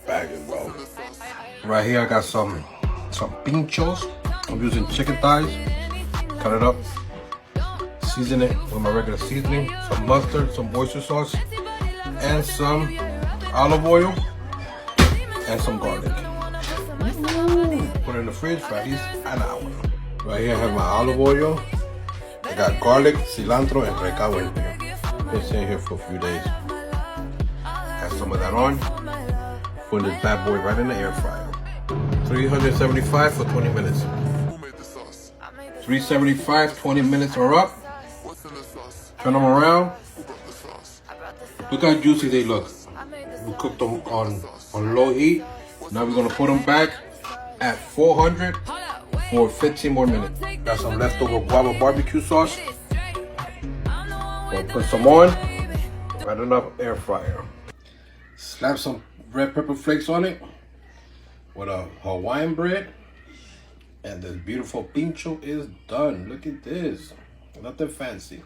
Bag it, bro. Right here I got some pinchos. I'm using chicken thighs. Cut it up. Season it with my regular seasoning. Some mustard, some oyster sauce, and some olive oil, and some garlic. Put it in the fridge for at least an hour. Right here I have my olive oil. I got garlic, cilantro, and recao in here. Been sitting here for a few days. Add some of that on. Put this bad boy right in the air fryer. 375 for 20 minutes. 375, 20 minutes are up. Turn them around. Look how juicy they look. We cooked them on low heat. Now we're gonna put them back at 400 for 15 more minutes. Got some leftover guava barbecue sauce. Gonna put some on. Right enough air fryer. Slap some red pepper flakes on it with a Hawaiian bread. And this beautiful pincho is done. Look at this. Nothing fancy.